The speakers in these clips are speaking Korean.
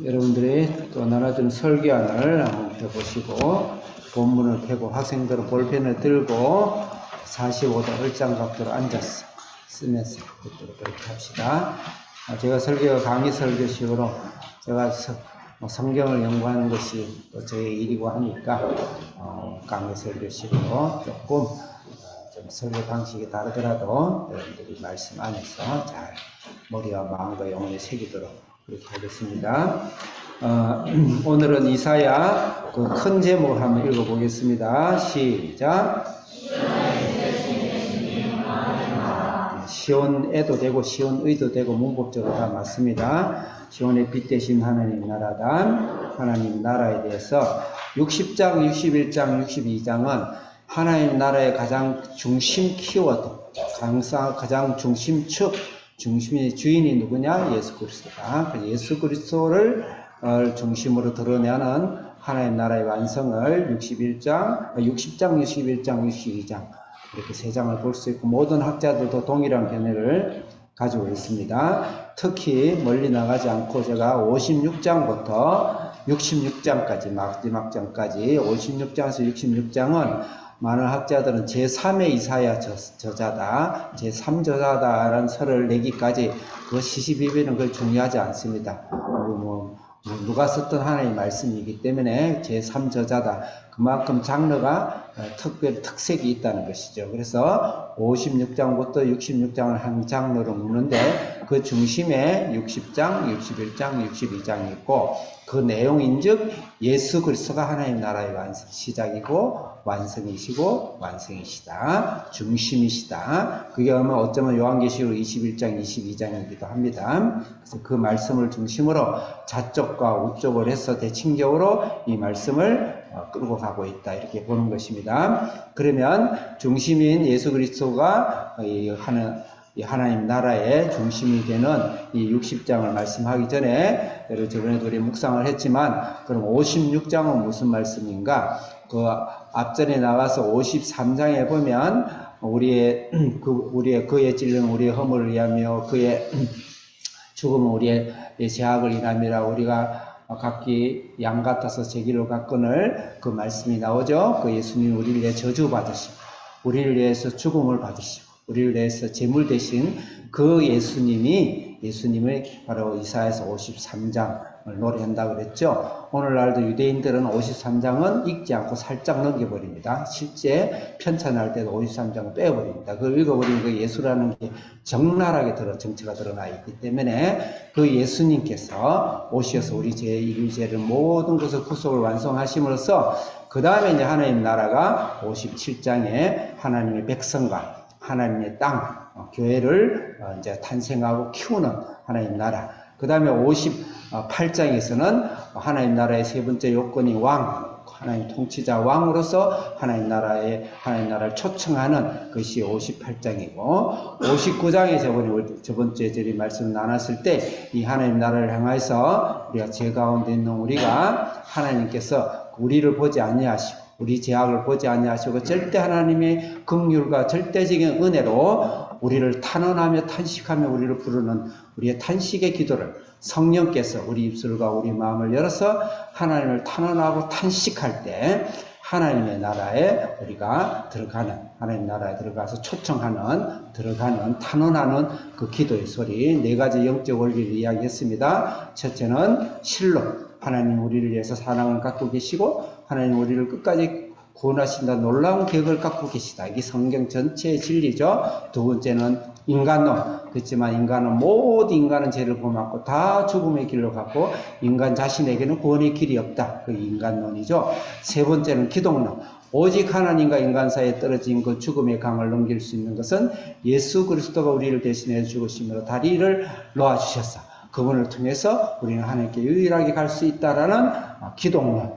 여러분들이 또 나눠준 설교안을 한번 펴보시고 본문을 펴고 학생들은 볼펜을 들고 45도 을장각도로 앉아서 쓰면서 그렇게 합시다. 제가 강의 설교식으로 제가 성경을 연구하는 것이 또 저의 일이고 하니까 강의 설교식으로 조금 좀 설교 방식이 다르더라도 여러분들이 말씀 안에서 잘 머리와 마음과 영혼에 새기도록 그렇게 하겠습니다. 오늘은 이사야 그 큰 제목을 한번 읽어보겠습니다. 시작. 시온에도 되고 시온의도 되고 문법적으로 다 맞습니다. 시온의 빛 대신 하나님 나라다. 하나님 나라에 대해서 60장, 61장, 62장은 하나님 나라의 가장 중심 키워드, 가장 중심축, 중심의 주인이 누구냐? 예수 그리스도다. 예수 그리스도를 중심으로 드러내는 하나님 나라의 완성을 60장, 61장, 62장 이렇게 세 장을 볼 수 있고 모든 학자들도 동일한 견해를 가지고 있습니다. 특히 멀리 나가지 않고 제가 56장부터 66장까지 마지막 장까지 56장에서 66장은 많은 학자들은 제3의 이사야 저자다, 제3저자다라는 설을 내기까지 그 시시비비는 그걸 중요하지 않습니다. 누가 썼던 하나님의 말씀이기 때문에 제3저자다. 그만큼 장르가 특색이 있다는 것이죠. 그래서 56장부터 66장을 한 장르로 묻는데 그 중심에 60장, 61장, 62장이 있고 그 내용인즉 예수 그리스도가 하나님 나라의 시작이고 완성이시고 완성이시다. 중심이시다. 그게 아마 어쩌면 요한계시록 21장, 22장이기도 합니다. 그래서 그 말씀을 중심으로 좌쪽과 우쪽을 해서 대칭적으로 이 말씀을 끌고 가고 있다. 이렇게 보는 것입니다. 그러면 중심인 예수 그리스도가 하나님 나라의 중심이 되는 이 60장을 말씀하기 전에 여러분 저번에도 우리 묵상을 했지만 그럼 56장은 무슨 말씀인가? 그 앞전에 나가서 53장에 보면 그의 찔린 우리의 허물을 위하며 그의 죽음은 우리의 죄악을 인함이라 우리가 각기 양 같아서 제 길로 갔거늘 그 말씀이 나오죠. 그 예수님이 우리를 위해 저주받으시고 우리를 위해서 죽음을 받으시고 우리를 위해서 제물 대신 그 예수님을 바로 이사야서 53장을 노래한다고 그랬죠. 오늘날도 유대인들은 53장은 읽지 않고 살짝 넘겨버립니다. 실제 편찬할 때도 53장을 빼버립니다. 그걸 읽어버리면 그 예수라는 게 적나라하게 정체가 드러나 있기 때문에 그 예수님께서 오셔서 우리 인류죄를 모든 것을 구속을 완성하심으로써 그 다음에 이제 하나님 나라가 57장에 하나님의 백성과 하나님의 땅, 교회를 이제 탄생하고 키우는 하나님 나라. 그 다음에 58장에서는 하나님 나라의 세 번째 요건이 하나님 통치자 왕으로서 하나님 나라를 초청하는 것이 58장이고, 59장에 저번주에 저희 말씀 나눴을 때, 이 하나님 나라를 향해서 우리가 죄 가운데 있는 우리가 하나님께서 우리를 보지 아니하시고, 우리 죄악을 보지 아니하시고 절대 하나님의 긍휼과 절대적인 은혜로 우리를 탄원하며 탄식하며 우리를 부르는 우리의 탄식의 기도를 성령께서 우리 입술과 우리 마음을 열어서 하나님을 탄원하고 탄식할 때 하나님의 나라에 우리가 하나님 나라에 들어가서 들어가는 탄원하는 그 기도의 소리, 네 가지 영적 원리를 이야기했습니다. 첫째는 실로 하나님 우리를 위해서 사랑을 갖고 계시고 하나님 우리를 끝까지 구원하신다 놀라운 계획을 갖고 계시다. 이게 성경 전체의 진리죠. 두 번째는 인간론. 그렇지만 모든 인간은 죄를 범하고 다 죽음의 길로 갔고 인간 자신에게는 구원의 길이 없다. 그 인간론이죠. 세 번째는 기독론. 오직 하나님과 인간 사이에 떨어진 그 죽음의 강을 넘길 수 있는 것은 예수 그리스도가 우리를 대신해 죽으심으로 다리를 놓아주셨어. 그분을 통해서 우리는 하나님께 유일하게 갈 수 있다라는 기독론.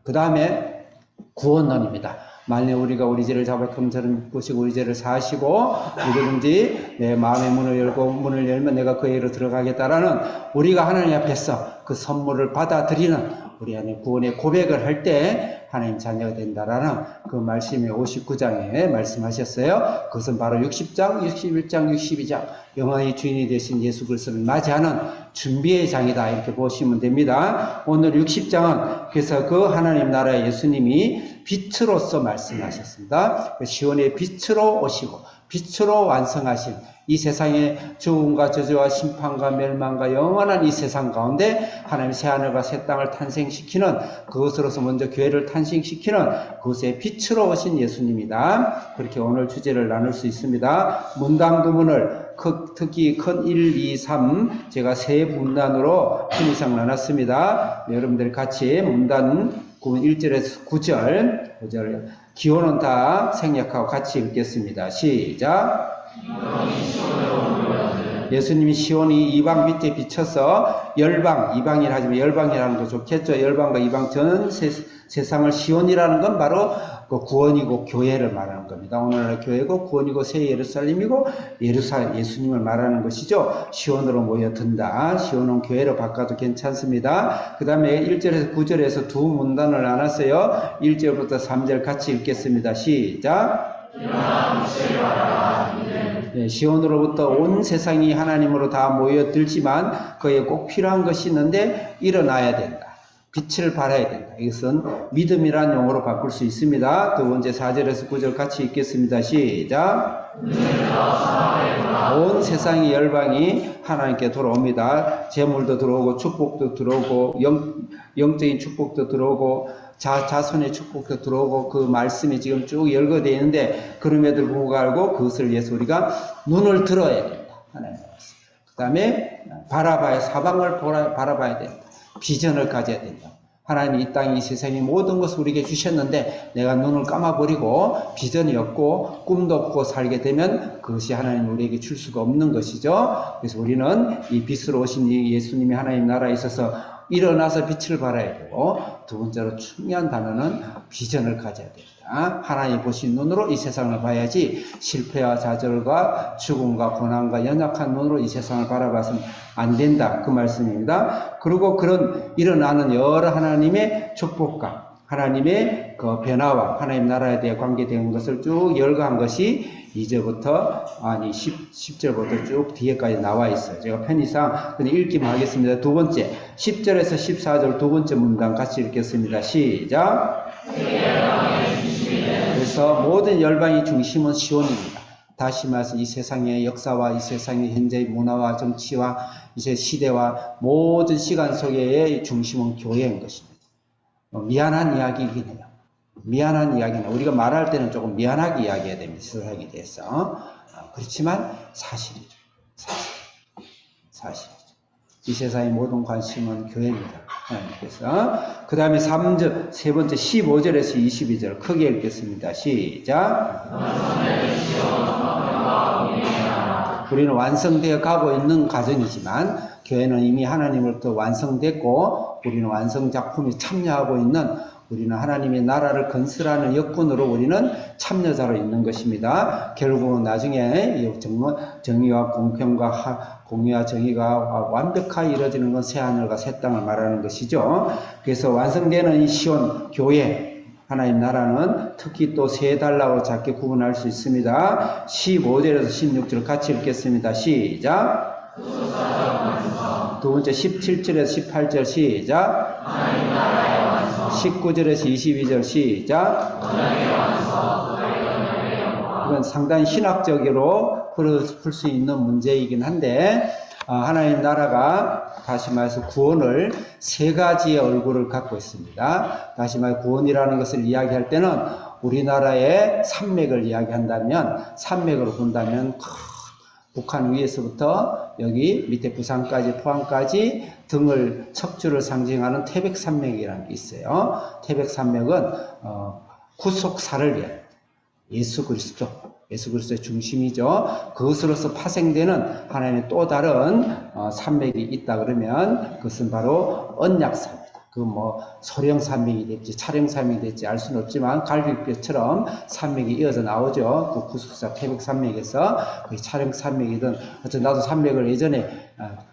그 다음에 구원론입니다. 만일 우리가 우리 죄를 자백하면 저는 보시고 우리 죄를 사하시고 누구든지 내 마음의 문을 열고 문을 열면 내가 그에게로 들어가겠다라는 우리가 하나님 앞에서 그 선물을 받아들이는 우리 안에 구원의 고백을 할 때 하나님 자녀가 된다라는 그 말씀이 59장에 말씀하셨어요. 그것은 바로 60장, 61장, 62장 영원히 주인이 되신 예수 그리스도를 맞이하는 준비의 장이다 이렇게 보시면 됩니다. 오늘 60장은 그래서 그 하나님 나라의 예수님이 빛으로서 말씀하셨습니다. 시온의 빛으로 오시고 빛으로 완성하신 이 세상의 죽음과 저주와 심판과 멸망과 영원한 이 세상 가운데 하나님 새하늘과 새 땅을 탄생시키는 그것으로서 먼저 교회를 탄생시키는 그것의 빛으로 오신 예수님이다. 그렇게 오늘 주제를 나눌 수 있습니다. 문단 구문을 특히 큰 1, 2, 3 제가 세 문단으로 큰 이상 나눴습니다. 여러분들 같이 문단 구문 1절에서 9절 기호는 다 생략하고 같이 읽겠습니다. 시작. 예수님이 시온이 이방 밑에 비쳐서 열방, 이방이라 하지만 열방이라는 거 좋겠죠. 열방과 이방 전 세상을 시온이라는 건 바로 그 구원이고 교회를 말하는 겁니다. 오늘날 교회고 구원이고 새 예루살렘이고 예수님을 말하는 것이죠. 시온으로 모여든다. 시온은 교회로 바꿔도 괜찮습니다. 그 다음에 1절에서 9절에서 두 문단을 나눴어요. 1절부터 3절 같이 읽겠습니다. 시작. 네, 시온으로부터 온 세상이 하나님으로 다 모여들지만 그에 꼭 필요한 것이 있는데 일어나야 된다. 빛을 발해야 된다. 이것은 믿음이라는 용어로 바꿀 수 있습니다. 두 번째 4절에서 9절 같이 읽겠습니다. 시작. 온 세상의 열방이 하나님께 돌아옵니다. 재물도 들어오고 축복도 들어오고 영적인 축복도 들어오고 자손의 축복도 들어오고 그 말씀이 지금 쭉 열거되어 있는데 그럼에도 불구하고 그것을 위해서 우리가 눈을 들어야 된다. 하나님의 말씀. 그 다음에 사방을 바라봐야 된다. 비전을 가져야 된다. 하나님이 이 땅, 이 세상의 모든 것을 우리에게 주셨는데 내가 눈을 감아버리고 비전이 없고 꿈도 없고 살게 되면 그것이 하나님 우리에게 줄 수가 없는 것이죠. 그래서 우리는 이 빛으로 오신 이 예수님이 하나님 나라에 있어서 일어나서 빛을 발해야 되고 두 번째로 중요한 단어는 비전을 가져야 된다. 하나님 보신 눈으로 이 세상을 봐야지 실패와 좌절과 죽음과 고난과 연약한 눈으로 이 세상을 바라봐서는 안 된다. 그 말씀입니다. 그리고 그런 일어나는 여러 하나님의 축복과 하나님의 그 변화와 하나님 나라에 대해 관계된 것을 쭉 열거한 것이 2절부터 10절부터 쭉 뒤에까지 나와 있어요. 제가 편의상 그냥 읽기만 하겠습니다. 두 번째 10절에서 14절 두 번째 문단 같이 읽겠습니다. 시작. 그래서 모든 열방의 중심은 시온입니다. 다시 말해서 이 세상의 역사와 이 세상의 현재의 문화와 정치와 이제 시대와 모든 시간 속의 중심은 교회인 것입니다. 미안한 이야기이긴 해요. 미안한 이야기는 우리가 말할 때는 조금 미안하게 이야기해야 됩니다. 세상에 대해서. 그렇지만 사실이죠. 사실이죠. 이 세상의 모든 관심은 교회입니다. 그래서 그 다음에 3절, 세 번째 15절에서 22절 크게 읽겠습니다. 시작. 우리는 완성되어 가고 있는 과정이지만 교회는 이미 하나님으로부터 완성됐고 우리는 완성 작품에 참여하고 있는 우리는 하나님의 나라를 건설하는 역군으로 우리는 참여자로 있는 것입니다. 결국은 나중에 정의와 공평과 공의와 정의가 완벽하게 이루어지는 건 새하늘과 새 땅을 말하는 것이죠. 그래서 완성되는 이 시온 교회 하나님 나라는 특히 또 세 달라고 작게 구분할 수 있습니다. 15절에서 16절 같이 읽겠습니다. 시작. 두 번째 17절에서 18절 시작. 19절에서 22절 시작. 이건 상당히 신학적으로 풀 수 있는 문제이긴 한데 하나님 나라가 다시 말해서 구원을 세 가지의 얼굴을 갖고 있습니다. 다시 말해 구원이라는 것을 이야기할 때는 우리나라의 산맥을 이야기한다면 산맥으로 본다면 북한 위에서부터 여기 밑에 부산까지 포항까지 등을 척추를 상징하는 태백산맥이라는 게 있어요. 태백산맥은 구속사를 위한 예수 그리스도의 중심이죠. 그것으로서 파생되는 하나님의 또 다른 산맥이 있다 그러면 그것은 바로 언약사입니다. 그 뭐 소령 산맥이 될지 차령 산맥이 될지 알 수는 없지만 갈비뼈처럼 산맥이 이어져 나오죠. 그 구숙사 태백 산맥에서 그 차령 산맥이든 어쨌든 나도 산맥을 예전에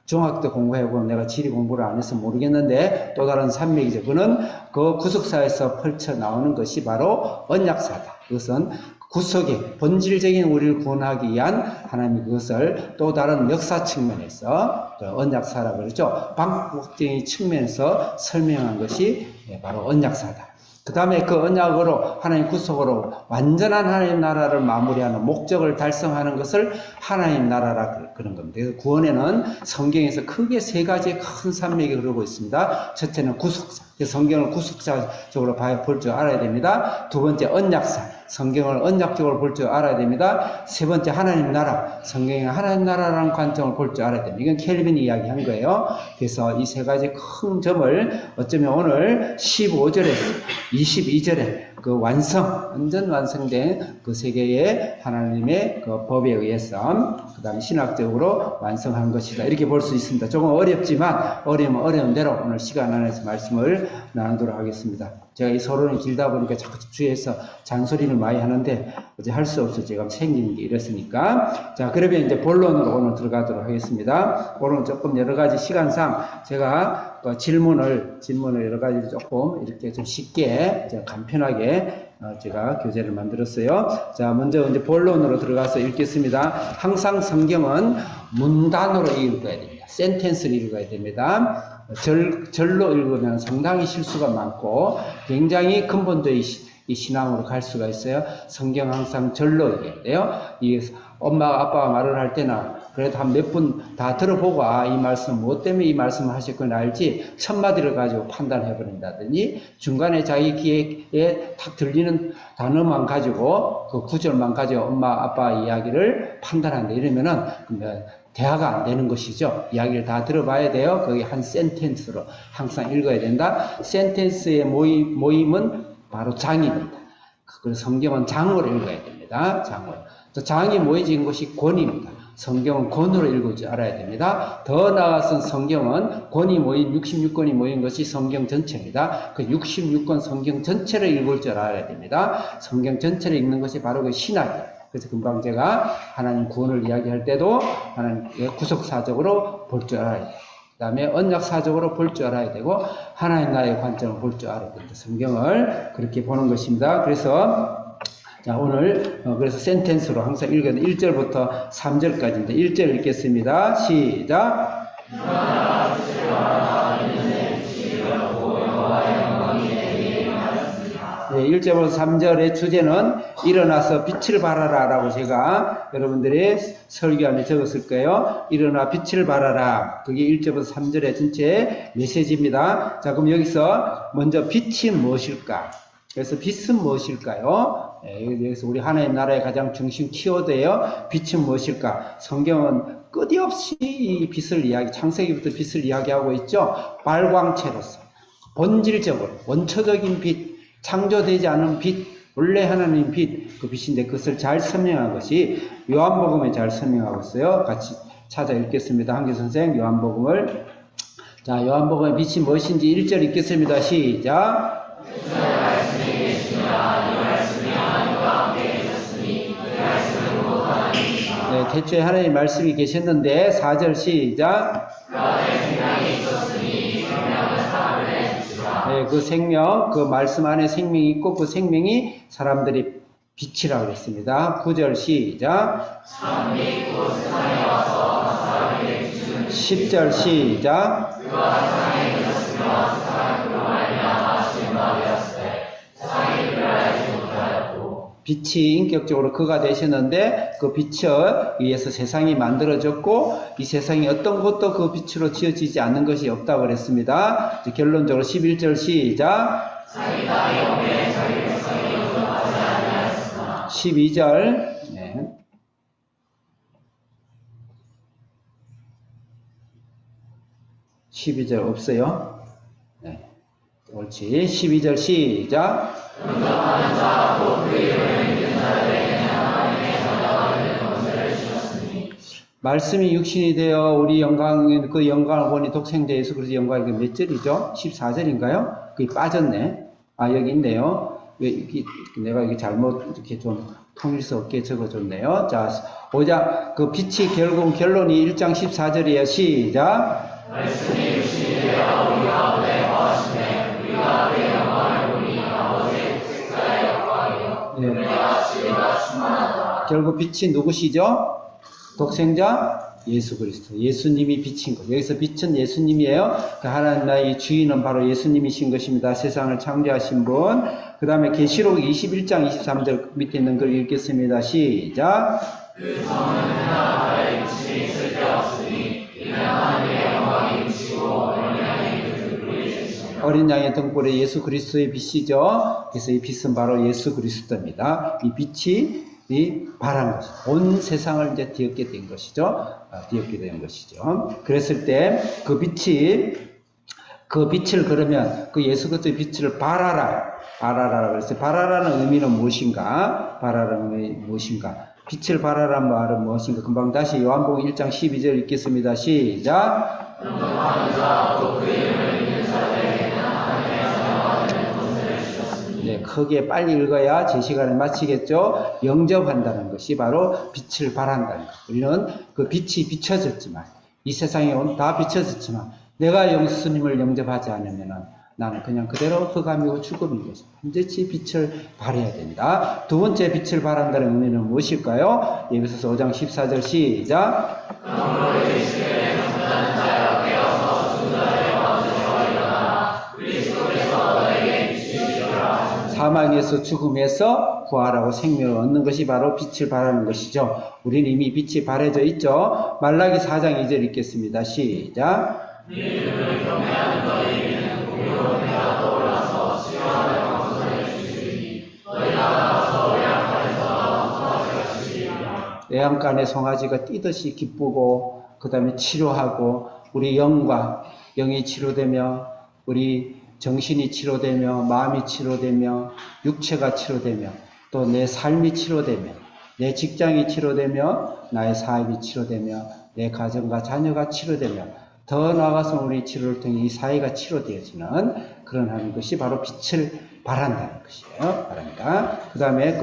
중학교 때 공부해보고 내가 지리 공부를 안 해서 모르겠는데 또 다른 산맥이죠. 그는 그 구숙사에서 펼쳐 나오는 것이 바로 언약사다. 그것은 구속의 본질적인 우리를 구원하기 위한 하나님이 그것을 또 다른 역사 측면에서 언약사라고 그러죠. 방법적인 측면에서 설명한 것이 바로 언약사다. 그 다음에 그 언약으로 하나님 구속으로 완전한 하나님 나라를 마무리하는 목적을 달성하는 것을 하나님 나라라 그런 겁니다. 그래서 구원에는 성경에서 크게 세 가지의 큰 산맥이 흐르고 있습니다. 첫째는 구속사. 성경을 구속사적으로 볼 줄 알아야 됩니다. 두 번째 언약사. 성경을 언약적으로 볼 줄 알아야 됩니다. 세 번째 하나님 나라. 성경에 하나님 나라라는 관점을 볼 줄 알아야 됩니다. 이건 켈빈이 이야기한 거예요. 그래서 이 세 가지 큰 점을 어쩌면 오늘 15절에서 22절에 그 완전 완성된 그 세계의 하나님의 그 법에 의해서 그 다음에 신학적으로 완성한 것이다. 이렇게 볼 수 있습니다. 조금 어렵지만 어려우면 어려운 대로 오늘 시간 안에서 말씀을 나누도록 하겠습니다. 제가 이 서론이 길다 보니까 자꾸 주위에서 잔소리를 많이 하는데 어제 할 수 없어 제가 생기는 게 이랬으니까. 자, 그러면 이제 본론으로 오늘 들어가도록 하겠습니다. 오늘 조금 여러 가지 시간상 제가 질문을 여러 가지 조금 이렇게 좀 쉽게 간편하게 제가 교재를 만들었어요. 자, 먼저 이제 본론으로 들어가서 읽겠습니다. 항상 성경은 문단으로 읽어야 됩니다. 센텐스를 읽어야 됩니다. 절로 읽으면 상당히 실수가 많고 굉장히 근본적인 이 신앙으로 갈 수가 있어요. 성경 항상 절로 읽어야 돼요. 이 엄마가 아빠가 말을 할 때나 그래도 한 몇 분 다 들어보고 이 말씀 무엇 때문에 이 말씀을 하셨구나 알지 첫 마디를 가지고 판단해 버린다더니 중간에 자기 귀에 탁 들리는 단어만 가지고 그 구절만 가지고 엄마 아빠 이야기를 판단한다 이러면은 대화가 안 되는 것이죠. 이야기를 다 들어봐야 돼요. 거기 한 센텐스로 항상 읽어야 된다. 센텐스의 모임은 바로 장입니다. 그래서 성경은 장으로 읽어야 됩니다. 장으로. 또 장이 모여진 것이 권입니다. 성경은 권으로 읽을 줄 알아야 됩니다. 더 나아가서 성경은 권이 모인 66권이 모인 것이 성경 전체입니다. 그 66권 성경 전체를 읽을 줄 알아야 됩니다. 성경 전체를 읽는 것이 바로 그 신학이에요. 그래서 금방 제가 하나님 구원을 이야기할 때도 하나님 구속사적으로 볼 줄 알아야 돼요. 그 다음에 언약사적으로 볼 줄 알아야 되고 하나님 나라의 관점을 볼 줄 알아야 됩니다. 성경을 그렇게 보는 것입니다. 그래서 자, 오늘 그래서 센텐스로 항상 읽어야 돼. 1절부터 3절까지인데 1절 읽겠습니다. 시작. 네, 1절부터 3절의 주제는 일어나서 빛을 발하라 라고 제가 여러분들이 설교안에 적었을 거예요. 일어나 빛을 발하라. 그게 1절부터 3절의 전체 메시지입니다. 자, 그럼 여기서 먼저 빛이 무엇일까? 그래서 빛은 무엇일까요? 여기서 우리 하나님 나라의 가장 중심 키워드예요. 빛은 무엇일까? 성경은 끝없이 이 빛을 창세기부터 빛을 이야기하고 있죠. 발광체로서 본질적으로 원초적인 빛, 창조되지 않은 빛, 원래 하나님 빛, 그 빛인데 그것을 잘 설명한 것이 요한복음에 잘 설명하고 있어요. 같이 찾아 읽겠습니다. 한교 선생 요한복음을. 자, 요한복음의 빛이 무엇인지 1절 읽겠습니다. 시작. 네, 태초에 하나님 말씀이 계셨는데 4절 시작. 네, 그 생명, 그 말씀 안에 생명이 있고 그 생명이 사람들이 빛이라고 그랬습니다. 9절 시작. 10절 시작. 빛이 인격적으로 그가 되셨는데 그 빛에 의해서 세상이 만들어졌고 이 세상이 어떤 것도 그 빛으로 지어지지 않는 것이 없다고 그랬습니다. 결론적으로 11절 시작. 12절 네. 12절 없어요? 네. 옳지. 12절 시작. 말씀이 육신이 되어 우리 영광, 그 영광을 보니 독생자 예수 그리스도 영광이 몇 절이죠? 14절인가요? 그게 빠졌네. 아, 여기 있네요. 내가 이게 잘못 이렇게 좀 통일성 없게 적어줬네요. 자, 5장, 그 빛이 결론이 1장 14절이에요. 시작. 말씀이 육신이 되어 우리 가운데 거하시네. 우리가 그의 영광을 보니 아버지의 독생자의 영광이요. 은혜와 진리가 충만하더라. 결국 빛이 누구시죠? 독생자 예수 그리스도. 예수님이 빛인 것. 여기서 빛은 예수님이에요. 그 하나님 나라의 주인은 바로 예수님이신 것입니다. 세상을 창조하신 분. 그 다음에 계시록 21장 23절 밑에 있는 걸 읽겠습니다. 시작. 그 성은 하나님의 빛이 쓸데없으니 이는 하나님의 영광이 비치고 어린 양의 그 등불이 되시니라. 어린 양의 등불에 예수 그리스도의 빛이죠. 그래서 이 빛은 바로 예수 그리스도입니다. 이 빛이 이 바란 것이죠. 온 세상을 이제 뒤엎게 된 것이죠. 뒤엎게 된 것이죠. 그랬을 때 그 빛이, 그 빛을 그러면 그 예수 그리스도의 빛을 발하라. 발하라. 그래서 발하라는 의미는 무엇인가? 발하라는 의미 무엇인가? 빛을 발하라는 말은 무엇인가? 금방 다시 요한복음 1장 12절 읽겠습니다. 시작. 네, 크게 빨리 읽어야 제 시간에 마치겠죠. 영접한다는 것이 바로 빛을 발한다는 것. 우리는 그 빛이 비춰졌지만, 이 세상에 다 비춰졌지만, 내가 예수님을 영접하지 않으면 나는 그냥 그대로 흑암이고 죽음인 것입니다. 반드시 빛을 발해야 된다. 두 번째 빛을 발한다는 의미는 무엇일까요? 에베소서 5장 14절 시작. 사망에서 죽음에서 부활하고 생명을 얻는 것이 바로 빛을 발하는 것이죠. 우리는 이미 빛이 발해져 있죠. 말라기 4장 2절 읽겠습니다. 시작. 애양간의 송아지가 뛰듯이 기쁘고 그 다음에 치료하고 우리 영이 치료되며 우리 정신이 치료되며 마음이 치료되며 육체가 치료되며 또 내 삶이 치료되며 내 직장이 치료되며 나의 사업이 치료되며 내 가정과 자녀가 치료되며 더 나아가서 우리 치료를 통해 이 사회가 치료되어지는 그런 하는 것이 바로 빛을 발한다는 것이에요. 바랍니다. 그 다음에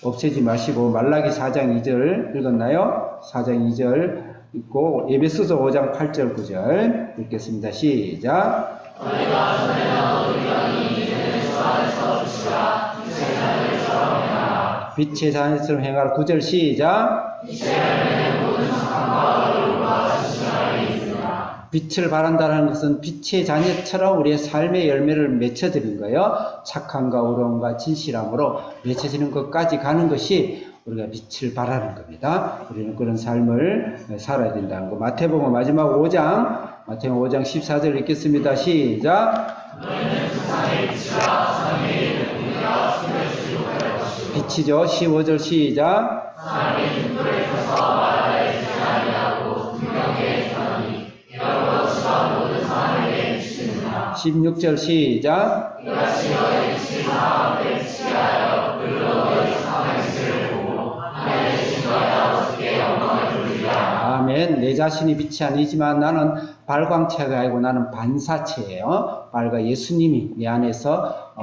없애지 마시고 말라기 4장 2절 읽었나요? 4장 2절 읽고 에베소서 5장 8절 9절 읽겠습니다. 시작. 너희가 전에는 어린 양이 이제는 주 안에서 빛이라 빛의 자녀들처럼 행하라. 빛의 자녀들처럼 행하라. 9절 시작. 빛의 열매는 모든 착함과 의로움과 진실함이 있으라. 빛을 발한다는 것은 빛의 자녀처럼 우리의 삶의 열매를 맺혀드린 거예요. 착함과 의로움과 진실함으로 맺혀지는 것까지 가는 것이 우리가 빛을 발하는 겁니다. 우리는 그런 삶을 살아야 된다는 거. 마태복음 마지막 5장 14절 읽겠습니다. 시작. 너희는 세상의 빛이라. 세상에 있는 우리가 숨겨지지 못할 것이요. 빛이죠. 15절 시작. 사람이 등불을 켜서 말하되 빛이 아니하고 분명히 사람이 이러므로 주가 모든 사람에게 비치는다. 16절 시작. 이같이 너희 빛이 사람에게 비치게 하여 그로 너희 사람의 빛을 보고 하나님의 신과의 아버지께 영광을 돌리라. 아멘. 내 자신이 빛이 아니지만 나는 발광체가 아니고 나는 반사체예요. 예수님이 내 안에서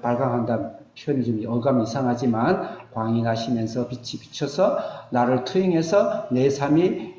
발광한다는 표현이 좀 어감이 이상하지만 광이 나시면서 빛이 비춰서 나를 투영해서 내 삶이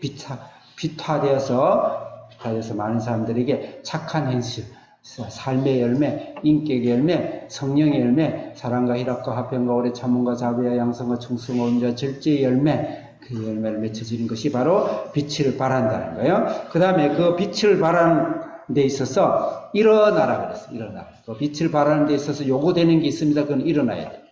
빛화되어서 많은 사람들에게 착한 현실, 삶의 열매, 인격의 열매, 성령의 열매, 사랑과 희락과 화평과 오래 참음과 자비와 양성과 충성과 온유와 절제의 열매, 그 열매를 맺혀지는 것이 바로 빛을 발한다는 거예요. 그 다음에 그 빛을 발하는 데 있어서 일어나라 그랬어요. 일어나라. 그 빛을 발하는 데 있어서 요구되는 게 있습니다. 그건 일어나야 됩니다.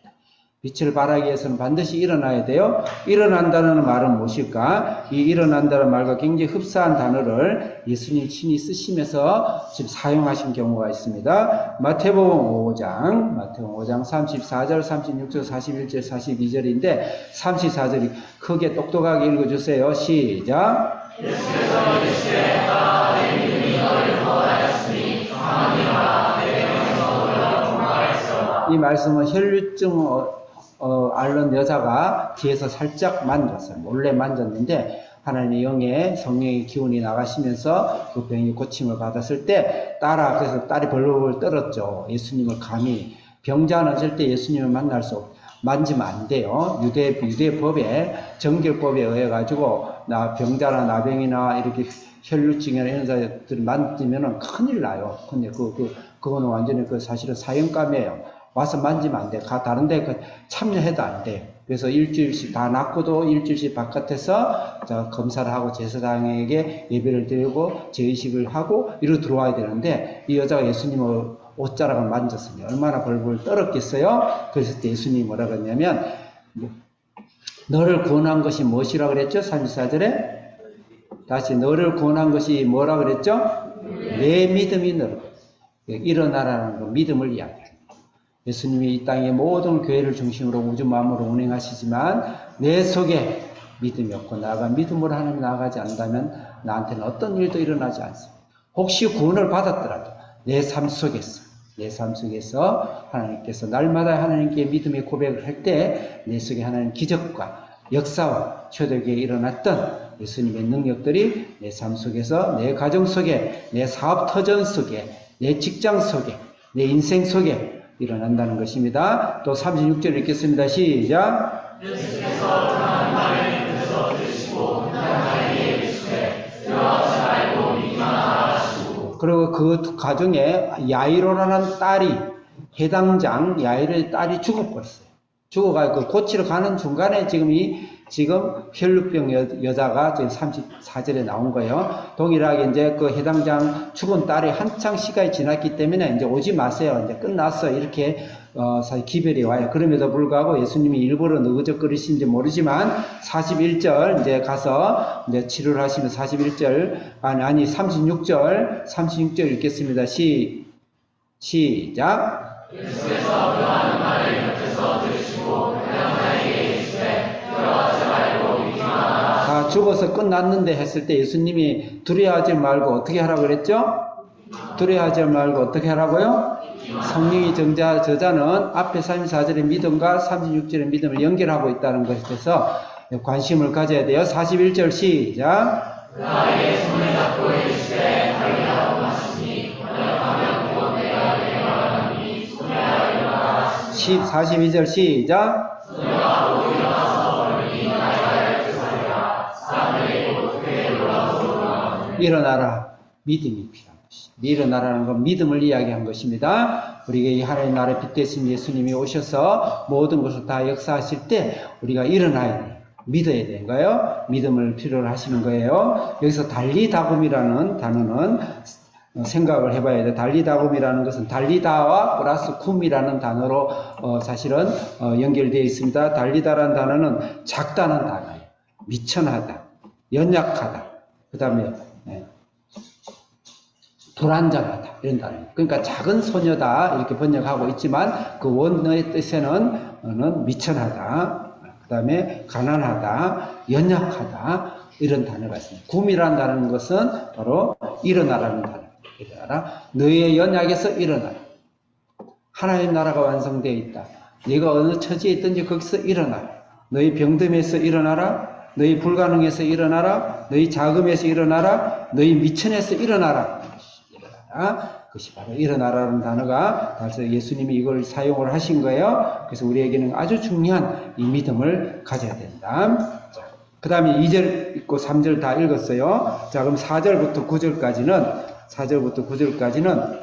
빛을 발하기 위해서는 반드시 일어나야 돼요. 일어난다는 말은 무엇일까? 이 일어난다는 말과 굉장히 흡사한 단어를 예수님 친히 쓰시면서 지금 사용하신 경우가 있습니다. 마태복음 5장 34절, 36절, 41절, 42절인데 34절이 크게 똑똑하게 읽어주세요. 시작. 예수께서 이르시되 따라 내 믿음이 너를 구원하였으니 강한 일어나 내 병에서 너를 건강하였으라. 이 말씀은 혈류증 앓는 여자가 뒤에서 살짝 만졌어요. 몰래 만졌는데 하나님의 영의 성령의 기운이 나가시면서 그 병이 고침을 받았을 때 그래서 딸이 벌벌 떨었죠. 예수님을 감히. 병자는 절대 예수님을 만날 수 없고 만지면 안 돼요. 유대법에 정결법에 의해 가지고 병자나 나병이나 이렇게 혈루증이나 이런 사람들 만지면은 큰일 나요. 근데 그거는 완전히 사실은 사형감이에요. 와서 만지면 안 돼. 다른데 참여해도 안 돼. 그래서 일주일씩 다 낫고도 일주일씩 바깥에서 검사를 하고 제사장에게 예배를 드리고 제의식을 하고 이리로 들어와야 되는데 이 여자가 예수님을 옷자락을 만졌으니 얼마나 벌벌 떨었겠어요? 그랬을 때 예수님이 뭐라 그랬냐면 너를 구원한 것이 무엇이라 그랬죠? 34절에 다시 너를 구원한 것이 뭐라 그랬죠? 내 믿음이 너를 일어나라는 거 믿음을 이야기합니다. 예수님이 이 땅의 모든 교회를 중심으로 우주 마음으로 운행하시지만 내 속에 믿음이 없고 나아가 믿음으로 하나님 나아가지 않는다면 나한테는 어떤 일도 일어나지 않습니다. 혹시 구원을 받았더라도 내 삶 속에서 하나님께서 날마다 하나님께 믿음의 고백을 할 때 내 속에 하나님 기적과 역사와 초대교회에 일어났던 예수님의 능력들이 내 삶 속에서 내 가정 속에 내 사업 터전 속에 내 직장 속에 내 인생 속에 일어난다는 것입니다. 또 36절 읽겠습니다. 시작. 예수께서 전한 말을 들으셔 들으시고 나에게 이르시되 들어가지 말고 믿기만 하라 하시고 그리고 그 가정에 야이로라는 딸이 해당장 야이로의 딸이 죽어버렸어요. 죽어가지고 고치러 가는 중간에 지금 혈루병 여자가 지금 34절에 나온 거예요. 동일하게 이제 그 해당장 죽은 딸이 한창 시간이 지났기 때문에 이제 오지 마세요. 이제 끝났어. 이렇게 사실 기별이 와요. 그럼에도 불구하고 예수님이 일부러 느그적거리신지 모르지만 41절 이제 가서 이제 치료를 하시면 41절 아니 36절 읽겠습니다. 시작. 예수께서 그하는 말을 곁에서 들으시고 해당자에게 이르시되 들어가지 말고 믿기만 하라. 다 죽어서 끝났는데 했을 때 예수님이 두려워하지 말고 어떻게 하라고 그랬죠? 두려워하지 말고 어떻게 하라고요? 성령의 저자는 앞에 34절의 믿음과 36절의 믿음을 연결하고 있다는 것에서 관심을 가져야 돼요. 41절 시작. 나에게 손을 잡고 이르시되 달리라고 하시니 번역하면 구원되어야 되노라니 손에라 일어나라 하시니 42절 시작. 손에가 곧 일어나서 얼른이 나이가를 뜻하리라. 사람들이 곧 그에 놀라서 놀라거든. 일어나라. 믿음이 필요한 것입니다. 일어나라는 건 믿음을 이야기한 것입니다. 우리가 이 하나님 나라의 빛 되신 예수님이 오셔서 모든 것을 다 역사하실 때 우리가 일어나야 돼요. 믿어야 되는 거예요. 믿음을 필요로 하시는 거예요. 여기서 달리다굼이라는 단어는 생각을 해봐야 돼요. 달리다굼이라는 것은 달리다와 플러스 쿰이라는 단어로 사실은 연결되어 있습니다. 달리다라는 단어는 작다는 단어예요. 미천하다, 연약하다, 그 다음에 불안정하다 이런 단어입니다. 그러니까 작은 소녀다 이렇게 번역하고 있지만 그 원어의 뜻에는 미천하다, 그 다음에 가난하다, 연약하다 이런 단어가 있습니다. 굼이라는 단어는 것은 바로 일어나라는 단어입니다. 일어나라. 너희의 연약에서 일어나라. 하나님 나라가 완성되어 있다. 네가 어느 처지에 있든지 거기서 일어나라. 너희 병듦에서 일어나라. 너희 불가능에서 일어나라. 너희 자금에서 일어나라. 너희 미천에서 일어나라. 그것이 바로 일어나라는 단어가 그래서 예수님이 이걸 사용을 하신 거예요. 그래서 우리에게는 아주 중요한 이 믿음을 가져야 된다. 그 다음에 2절 읽고 3절 다 읽었어요. 자, 그럼 4절부터 9절까지는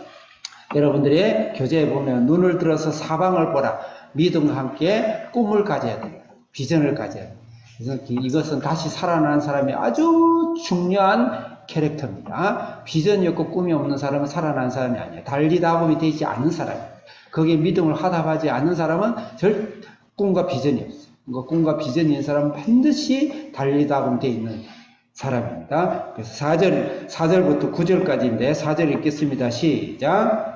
여러분들의 교재에 보면 눈을 들어서 사방을 보라. 믿음과 함께 꿈을 가져야 돼요. 비전을 가져야 돼요. 그래서 이것은 다시 살아나는 사람이 아주 중요한 캐릭터입니다. 비전이 없고 꿈이 없는 사람은 살아난 사람이 아니에요. 달리다굼이 되지 않은 사람이에요. 거기에 믿음을 화답하지 않는 사람은 꿈과 비전이 없어요. 그러니까 꿈과 비전이 있는 사람은 반드시 달리다굼 되어 있는 사람입니다. 그래서 4절부터 9절까지인데 4절 읽겠습니다. 시작.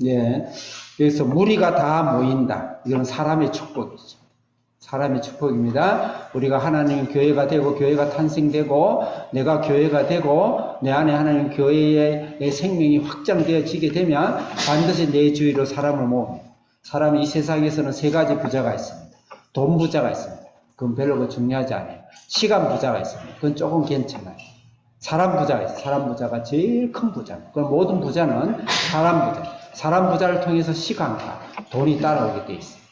네. 여기서 무리가 다 모인다. 이건 사람의 축복이죠. 사람의 축복입니다. 우리가 하나님 교회가 되고 교회가 탄생되고 내가 교회가 되고 내 안에 하나님 교회의 생명이 확장되어지게 되면 반드시 내 주위로 사람을 모읍니다. 사람이 이 세상에서는 세 가지 부자가 있습니다. 돈 부자가 있습니다. 그건 별로 중요하지 않아요. 시간 부자가 있습니다. 그건 조금 괜찮아요. 사람 부자가 있어요. 사람 부자가 제일 큰 부자입니다. 그럼 모든 부자는 사람 부자. 사람 부자를 통해서 시간과 돈이 따라오게 되어 있습니다.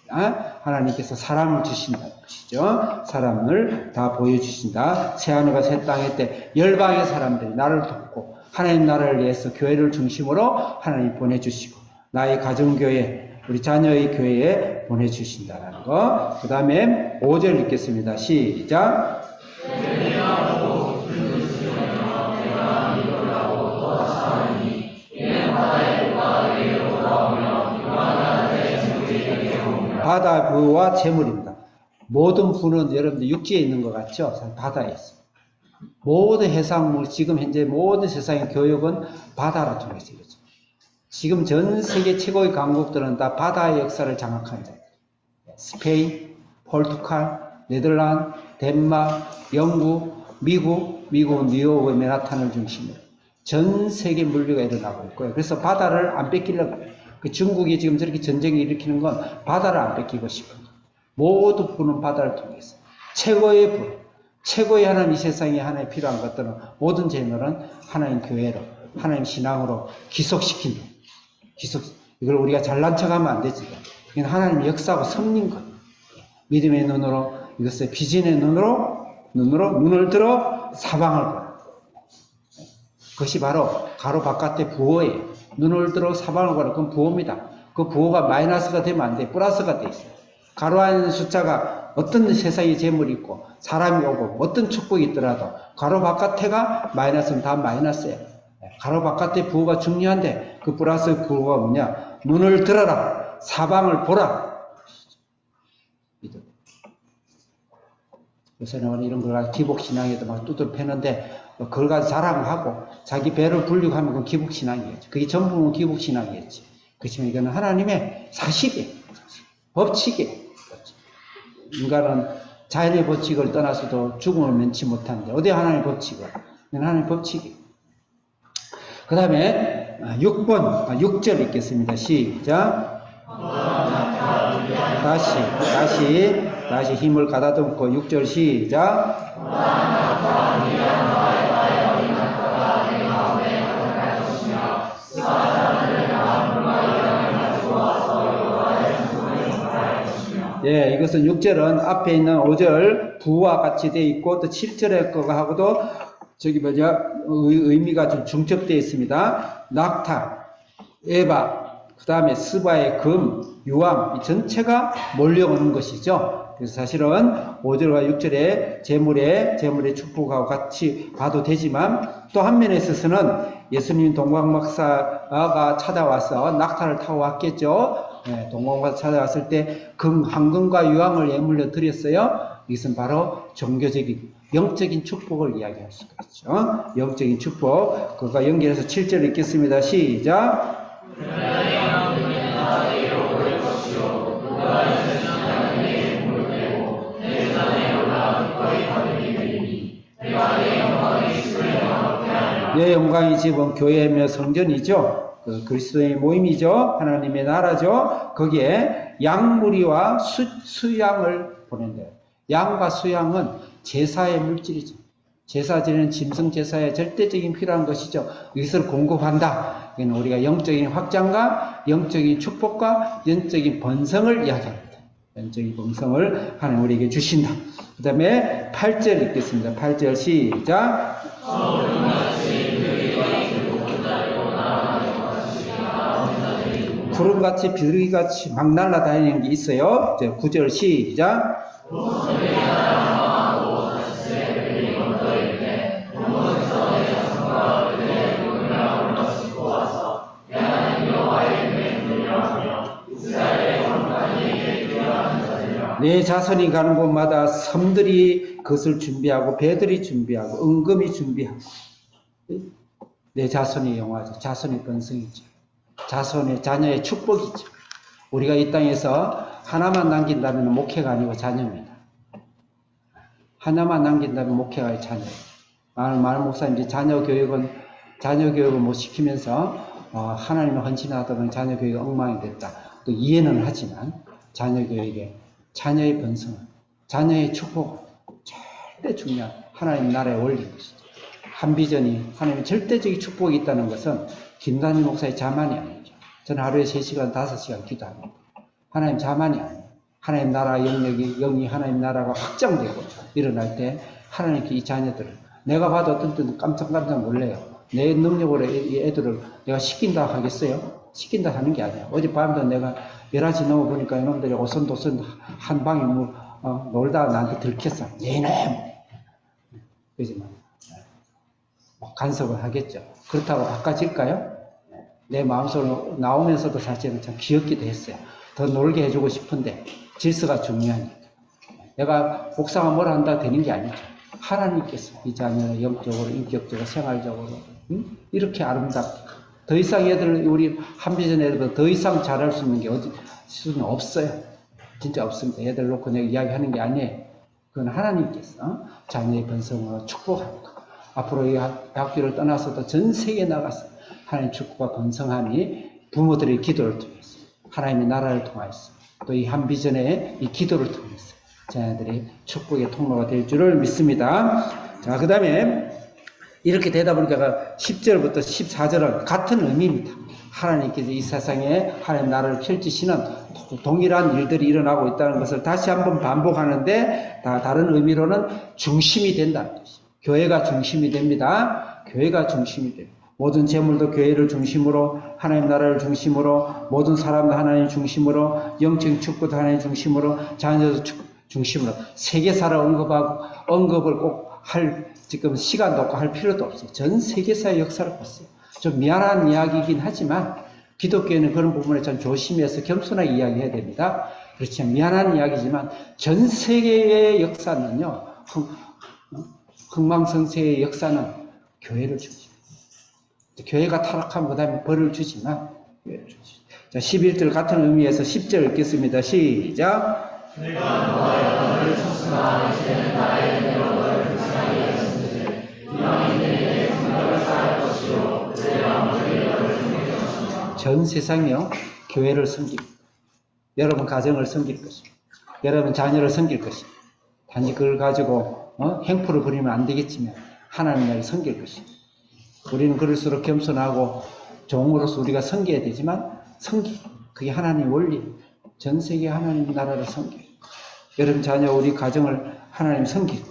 하나님께서 사람을 주신다는 것이죠. 사람을 다 보여주신다. 새하늘과 새 땅의 때 열방의 사람들이 나를 돕고 하나님 나라를 위해서 교회를 중심으로 하나님 보내주시고 나의 가정교회 우리 자녀의 교회에 보내주신다는 거. 그 다음에 5절 읽겠습니다. 시작. 바다 부와 재물입니다. 모든 부는 여러분들 육지에 있는 것 같죠? 바다에 있어요. 모든 해상물, 지금 현재 모든 세상의 교육은 바다로 통해서 이루어져. 지금 전 세계 최고의 강국들은 다 바다의 역사를 장악한 자예요. 스페인, 포르투갈, 네덜란드, 덴마크, 영국, 미국은 뉴욕의 맨하탄을 중심으로 전 세계 물류가 일어나고 있고요. 그래서 바다를 안 뺏기려고 해요. 그 중국이 지금 저렇게 전쟁을 일으키는 건 바다를 안 뺏기고 싶은 거예요. 모두 부는 바다를 통해서 최고의 부, 최고의 하나님 이 세상에 하나님 필요한 것들은 모든 재물은 하나님 교회로 하나님 신앙으로 기속시킨다. 이걸 우리가 잘난 척하면 안 되지. 이건 하나님의 역사하고 섭린 것. 믿음의 눈으로 이것을 비전의 눈으로 눈을 들어 사방을 보라. 그것이 바로 가로 바깥의 부호예요. 눈을 들어 사방을 보라. 그건 부호입니다. 그 부호가 마이너스가 되면 안 돼. 플러스가 돼 있어요. 가로 안에 있는 숫자가 어떤 세상에 재물이 있고 사람이 오고 어떤 축복이 있더라도 가로 바깥에가 마이너스는 다 마이너스예요. 가로 바깥의 부호가 중요한데 그 플러스 부호가 뭐냐? 눈을 들어라. 사방을 보라. 믿음. 요새는 이런 걸 기복신앙에도 막 두들 패는데 그걸 가지고 자랑하고 자기 배를 불리고 하면 그건 기복신앙이겠죠. 그게 전부는 기복신앙이겠지. 그렇지만 이거는 하나님의 사실이에요. 법칙이에요. 인간은 자연의 법칙을 떠나서도 죽음을 면치 못하는데 어디 하나님의 법칙을? 이건 하나님의 법칙이에요. 그 다음에 6절 읽겠습니다. 시작. 다시 힘을 가다듬고 6절 시작. 예, 이것은 6절은 앞에 있는 5절 부와 같이 되어 있고 또 7절의 거가 하고도 저기 의미가 좀 중첩되어 있습니다. 낙타, 에바, 그 다음에 스바의 금, 유황, 이 전체가 몰려오는 것이죠. 그래서 사실은 5절과 6절의 재물의 축복하고 같이 봐도 되지만 또 한 면에 있어서는 예수님 동방박사가 찾아와서 낙타를 타고 왔겠죠. 네, 동방박사 찾아왔을 때 황금과 유황을 예물로 드렸어요. 이것은 바로 종교적인 영적인 축복을 이야기할 수가 있죠. 영적인 축복. 그것과 연결해서 7절 읽겠습니다. 시작. 내 영광이 지금 교회며 성전이죠. 그 그리스도의 모임이죠. 하나님의 나라죠. 거기에 양무리와 수양을 보낸대요. 양과 수양은 제사의 물질이죠. 제사 지내는 짐승 제사에 절대적인 필요한 것이죠. 이것을 공급한다. 이건 우리가 영적인 확장과 영적인 축복과 영적인 번성을 이야기합니다. 영적인 번성을 하나님 우리에게 주신다. 그 다음에 8절 읽겠습니다. 8절 시작. 구름같이 비둘기같이 막 날아다니는 게 있어요. 9절 시작. 내 자손이 가는 곳마다 섬들이 그것을 준비하고 배들이 준비하고 은금이 준비하고 내 자손의 영화죠. 자손의 번성이죠. 자손의 자녀의 축복이죠. 우리가 이 땅에서 하나만 남긴다면 목회가 아니고 자녀입니다. 하나만 남긴다면 목회가 아니고 자녀. 많은 목사님들이 자녀 교육을 못 시키면서 하나님을 헌신하다 보니 자녀 교육이 엉망이 됐다. 또 이해는 하지만 자녀 교육에 자녀의 번성, 자녀의 축복 절대 중요한 하나님 나라의 원리인 것이죠. 한 비전이 하나님의 절대적인 축복이 있다는 것은 김단일 목사의 자만이 아니죠. 저는 하루에 3시간, 5시간 기도합니다. 하나님 자만이 아니에요. 하나님 나라 영이 하나님 나라가 확장되고 일어날 때 하나님께 이 자녀들을 내가 봐도 어떤 때는 깜짝깜짝 놀래요. 내 능력으로 이 애들을 내가 시킨다 하겠어요? 시킨다 하는 게 아니야. 어젯밤도 내가 11시 넘어보니까 이놈들이 오손도손 한 방에 놀다 나한테 들켰어. 네놈! 그러지만 간섭을 하겠죠. 그렇다고 바꿔질까요? 내 마음속으로 나오면서도 사실은 참 귀엽기도 했어요. 더 놀게 해주고 싶은데 질서가 중요하니까. 내가 목사가 뭘 한다 되는 게 아니죠. 하나님께서 이 자녀를 영적으로, 인격적으로, 생활적으로 이렇게 아름답게 더 이상 우리 한비전 애들보다 더 이상 잘할 수 있는 게 어디 수는 없어요. 진짜 없습니다. 애들 놓고 내가 이야기하는 게 아니에요. 그건 하나님께서 자녀의 번성으로 축복합니다. 앞으로 이 학교를 떠나서도 전 세계에 나가서 하나님 축복과 번성함이 부모들의 기도를 통해서 하나님의 나라를 통해서 또 이 한비전의 이 기도를 통해서 자녀들이 축복의 통로가 될 줄을 믿습니다. 자, 그 다음에 이렇게 되다 보니까 10절부터 14절은 같은 의미입니다. 하나님께서 이 세상에 하나님 나라를 펼치시는 동일한 일들이 일어나고 있다는 것을 다시 한번 반복하는데 다른 의미로는 중심이 된다는 것이죠. 교회가 중심이 됩니다. 교회가 중심이 됩니다. 모든 재물도 교회를 중심으로, 하나님 나라를 중심으로, 모든 사람도 하나님 중심으로, 영적인 축복도 하나님 중심으로, 자녀도 중심으로 세계사를 언급을 꼭 할 지금 시간도 없고 할 필요도 없어요. 전 세계사의 역사를 봤어요. 좀 미안한 이야기이긴 하지만 기독교에는 그런 부분에 참 조심해서 겸손하게 이야기해야 됩니다. 그렇지만 미안한 이야기지만 전 세계의 역사는요, 흥망성쇠의 역사는 교회를 주죠. 교회가 타락하면 그 다음에 벌을 주지만 교회를 주죠. 자, 11절 같은 의미에서 10절 읽겠습니다. 시작. 내가 너의 너를 청순한 이제는 나의 너를 불쌍히 여겼으니 이왕이 내게 성벽을 쌓을 것이요 내 마음을 너를 섬길 것이며 전 세상이요 교회를 섬깁니다. 여러분 가정을 섬길 것입니다. 여러분 자녀를 섬길 것입니다. 단지 그걸 가지고 행포를 부리면 안 되겠지만 하나님 나라를 섬길 것입니다. 우리는 그럴수록 겸손하고 종으로서 우리가 섬겨야 되지만 그게 하나님의 원리. 전 세계 하나님 나라를 섬기고 여러분 자녀 우리 가정을 하나님 섬기고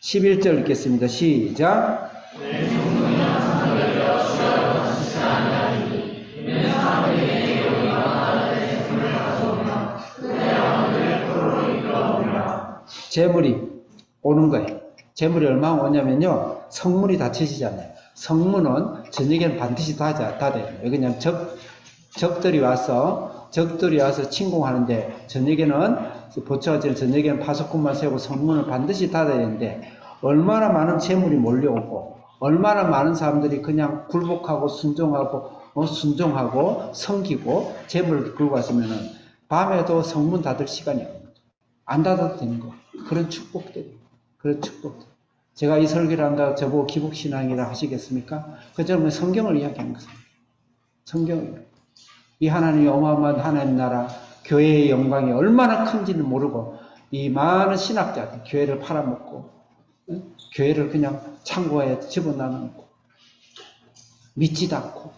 11절 읽겠습니다. 시작. 내 종문이나 상하리여 주여 지시 아니하리니 이는 사람들이 내게 오리가 나를 재물을 가져오며 내 왕들을 포로로 이끌어오리라. 재물이 오는 거예요. 재물이 얼마나 오냐면요 성문이 닫혀지잖아요. 성문은 저녁에는 반드시 닫아요. 왜냐하면 적들이 와서 침공하는데 저녁에는 보초하지는 저녁에는 파수꾼만 세우고 성문을 반드시 닫아야 되는데 얼마나 많은 재물이 몰려오고 얼마나 많은 사람들이 그냥 굴복하고 순종하고 섬기고 재물을 들고 왔으면은 밤에도 성문 닫을 시간이 없는 거죠. 안 닫아도 되는 거. 그런 축복들. 제가 이 설교를 한다고 저보고 기복신앙이라 하시겠습니까? 그저는 성경을 이야기하는 것입니다. 성경을. 이 하나님이 어마어마한 하나님 나라, 교회의 영광이 얼마나 큰지는 모르고 이 많은 신학자들, 교회를 팔아먹고 교회를 그냥 창고에 집어넣고 믿지도 않고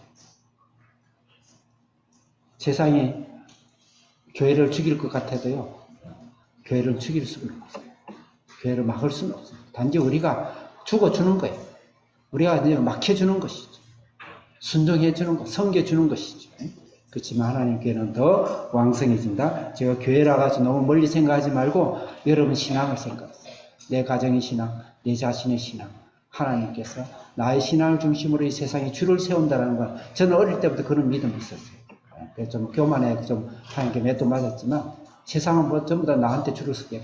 세상이 교회를 죽일 것 같아도요. 교회를 죽일 수는 없어요. 교회를 막을 수는 없어요. 단지 우리가 죽어주는 거예요. 우리가 그냥 막혀주는 것이죠. 순종해주는 것, 섬겨주는 것이죠. 그렇지만 하나님께는 더 왕성해진다. 제가 교회라 가지고 너무 멀리 생각하지 말고 여러분 신앙을 생각하세요. 내 가정의 신앙, 내 자신의 신앙. 하나님께서 나의 신앙을 중심으로 이 세상에 줄을 세운다는 건 저는 어릴 때부터 그런 믿음이 있었어요. 좀 교만해 좀 하나님께 맷도 맞았지만 세상은 뭐 전부 다 나한테 줄을 서게.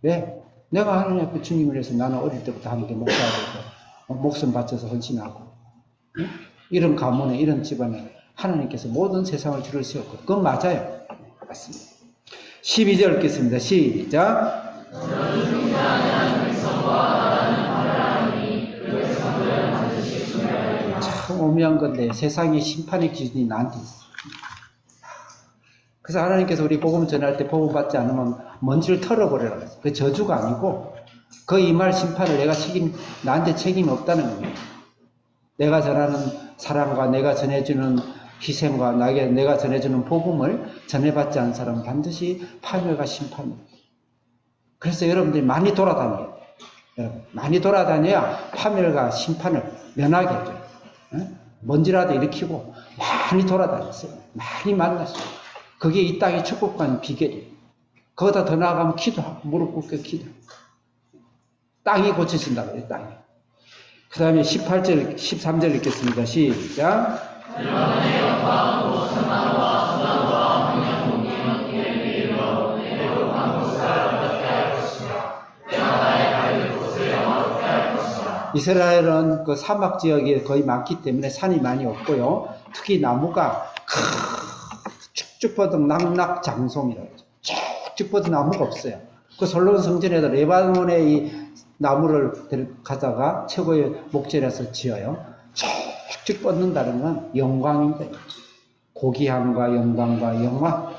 왜? 내가 하나님 앞에 주님을 위해서 나는 어릴 때부터 하나님께 목사하고 목숨 바쳐서 헌신하고 이런 가문에 이런 집안에 하나님께서 모든 세상을 줄을 세웠고 그건 맞아요. 맞습니다. 12절 읽겠습니다. 시작. 참 오묘한 건데 세상의 심판의 기준이 나한테 있어. 그래서 하나님께서 우리 복음 전할 때 복음 받지 않으면 먼지를 털어버리라고 했어요. 그 저주가 아니고 그 임할 심판을 나한테 책임이 없다는 겁니다. 내가 전하는 사랑과 내가 전해주는 희생과 내가 전해주는 복음을 전해받지 않은 사람은 반드시 파멸과 심판입니다. 그래서 여러분들이 많이 돌아다녀야 돼요. 여러분, 많이 돌아다녀야 파멸과 심판을 면하게 해줘요. 먼지라도 일으키고 많이 돌아다녔어요. 많이 만났어요. 그게 이 땅의 축복받는 비결이에요. 거기다 더 나아가면 기도하고 무릎 꿇고 기도. 땅이 고쳐진다고 해요. 땅이. 그 다음에 18절, 13절 읽겠습니다. 시작. 이스라엘은 그 사막 지역이 거의 많기 때문에 산이 많이 없고요. 특히 나무가 쭉쭉 뻗은 낙낙장송이라고 하죠. 쭉쭉 뻗은 나무가 없어요. 그 솔로몬 성전에도 레바논의 이 나무를 가져가 최고의 목재라서 지어요. 쭉쭉 뻗는다는 건 영광입니다. 고귀함과 영광과 영화.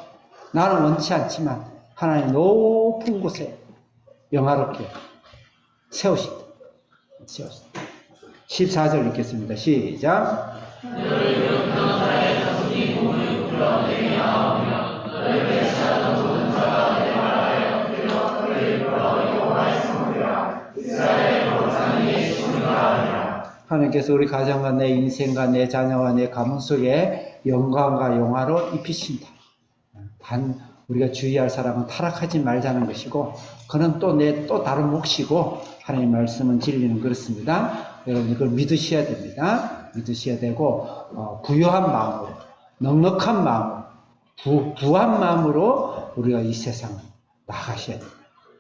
나는 원치 않지만 하나님 높은 곳에 영화롭게 세우신다. 14절 읽겠습니다. 시작. 하나님께서 우리 가정과 내 인생과 내 자녀와 내 가문 속에 영광과 영화로 입히신다. 단 우리가 주의할 사람은 타락하지 말자는 것이고, 그는 또 다른 몫이고, 하나님 말씀은 진리는 그렇습니다. 여러분 이걸 믿으셔야 됩니다. 믿으셔야 되고, 부유한 마음으로, 넉넉한 마음으로, 부한 마음으로 우리가 이 세상을 나가셔야 됩니다.